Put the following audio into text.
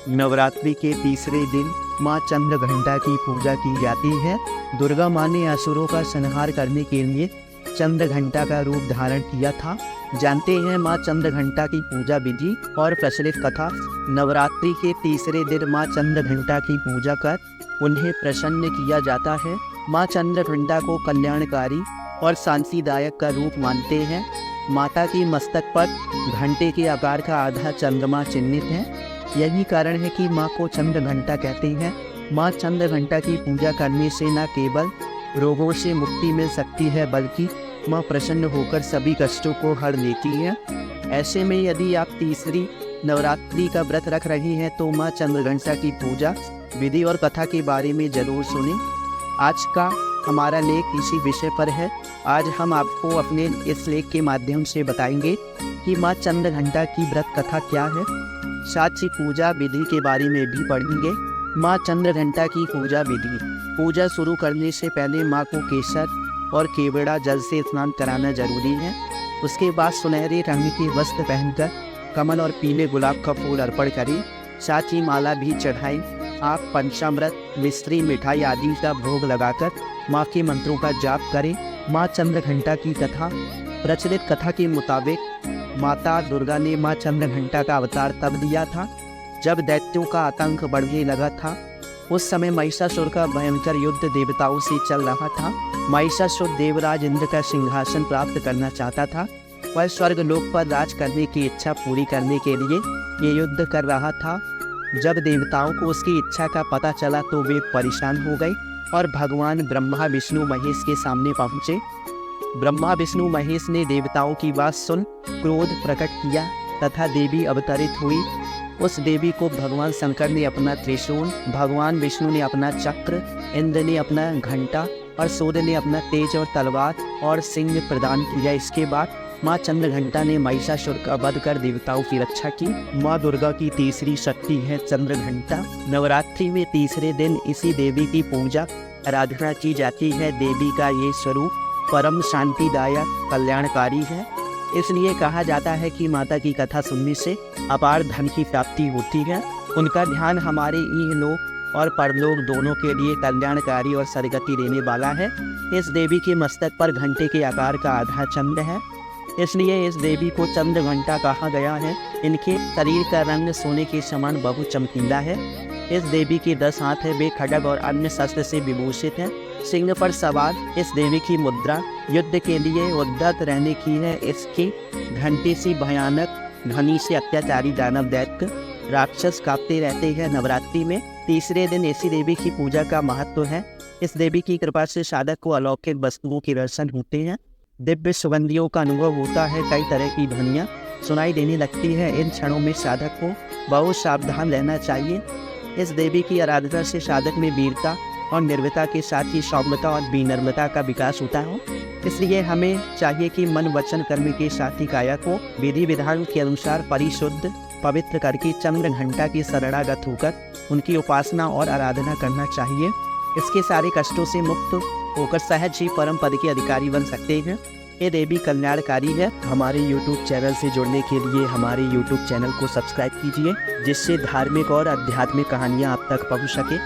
नवरात्रि के तीसरे दिन माँ चंद्रघंटा की पूजा की जाती है। दुर्गा माँ ने असुरों का संहार करने के लिए चंद्रघंटा का रूप धारण किया था। जानते हैं माँ चंद्रघंटा की पूजा विधि और प्रचलित कथा। नवरात्रि के तीसरे दिन माँ चंद्रघंटा की पूजा कर उन्हें प्रसन्न किया जाता है। माँ चंद्रघंटा को कल्याणकारी और शांतिदायक का रूप मानते हैं। माता की मस्तक पर घंटे के आकार का आधा चंद्रमा चिन्हित है। यही कारण है कि माँ को चंद्रघंटा कहते हैं। माँ चंद्रघंटा की पूजा करने से न केवल रोगों से मुक्ति मिल सकती है बल्कि माँ प्रसन्न होकर सभी कष्टों को हर लेती है। ऐसे में यदि आप तीसरी नवरात्रि का व्रत रख रही हैं तो माँ चंद्रघंटा की पूजा विधि और कथा के बारे में ज़रूर सुनें। आज का हमारा लेख इसी विषय पर है। आज हम आपको अपने इस लेख के माध्यम से बताएंगे कि माँ चंद्रघंटा की व्रत कथा क्या है। साथ ही पूजा विधि के बारे में भी पढ़ेंगे। माँ चंद्रघंटा की पूजा विधि। पूजा शुरू करने से पहले माँ को केसर और केवड़ा जल से स्नान कराना जरूरी है। उसके बाद सुनहरे रंग के वस्त्र पहनकर कमल और पीले गुलाब का फूल अर्पण करें। साथ ही माला भी चढ़ाएं। आप पंचामृत, मिश्री, मिठाई आदि का भोग लगाकर माँ के मंत्रों का जाप करें। माँ चंद्रघंटा की कथा। प्रचलित कथा के मुताबिक माता दुर्गा ने माँ चंद्रघंटा का अवतार तब दिया था जब दैत्यों का आतंक बढ़ने लगा था। उस समय महिषासुर का भयंकर युद्ध देवताओं से चल रहा था। महिषासुर देवराज इंद्र का सिंहासन प्राप्त करना चाहता था। वह स्वर्ग लोक पर राज करने की इच्छा पूरी करने के लिए ये युद्ध कर रहा था। जब देवताओं को उसकी इच्छा का पता चला तो वे परेशान हो गए और भगवान ब्रह्मा विष्णु महेश के सामने पहुँचे। ब्रह्मा विष्णु महेश ने देवताओं की बात सुन क्रोध प्रकट किया तथा देवी अवतरित हुई। उस देवी को भगवान शंकर ने अपना त्रिशूल, भगवान विष्णु ने अपना चक्र, इंद्र ने अपना घंटा और सूर्य ने अपना तेज और तलवार और सिंह प्रदान किया। इसके बाद माँ चंद्रघंटा ने महिषासुर का वध कर देवताओं की रक्षा की। माँ दुर्गा की तीसरी शक्ति है चंद्रघंटा। नवरात्रि में तीसरे दिन इसी देवी की पूजा आराधना की जाती है। देवी का ये स्वरूप परम शांतिदायक कल्याणकारी है। इसलिए कहा जाता है कि माता की कथा सुनने से अपार धन की प्राप्ति होती है। उनका ध्यान हमारे इहलोक और परलोक दोनों के लिए कल्याणकारी और सदगति देने वाला है। इस देवी के मस्तक पर घंटे के आकार का आधा चंद्र है, इसलिए इस देवी को चंद्रघंटा कहा गया है। इनके शरीर का रंग सोने के समान बहुत चमकीला है। इस देवी के 10 हाथ है। वे खड्ग और अन्य शस्त्र से विभूषित हैं। सिंह पर सवार इस देवी की मुद्रा युद्ध के लिए उद्यत रहने की है। इसकी घंटे से भयानक ध्वनि से अत्याचारी दानव दैत्य राक्षस कांपते रहते हैं। नवरात्रि में तीसरे दिन ऐसी देवी की पूजा का महत्व है। इस देवी की कृपा से साधक को अलौकिक वस्तुओं के दर्शन होते हैं। दिव्य सुगंधियों का अनुभव होता है। कई तरह की ध्वनियाँ सुनाई देने लगती है। इन क्षणों में साधक को बहुत सावधान रहना चाहिए। इस देवी की आराधना से साधक में वीरता और निर्भयता के साथ ही सौम्यता और विनम्रता का विकास होता है। इसलिए हमें चाहिए कि मन, वचन, कर्म के साथ ही काया को विधि विधान के अनुसार परिशुद्ध पवित्र करके चंद्रघंटा की शरणागत होकर उनकी उपासना और आराधना करना चाहिए। इसके सारे कष्टों से मुक्त होकर सहज ही परम पद के अधिकारी बन सकते हैं। ये देवी कल्याणकारी है। हमारे YouTube चैनल से जुड़ने के लिए हमारे YouTube चैनल को सब्सक्राइब कीजिए, जिससे धार्मिक और आध्यात्मिक कहानियाँ आप तक पहुँच सके।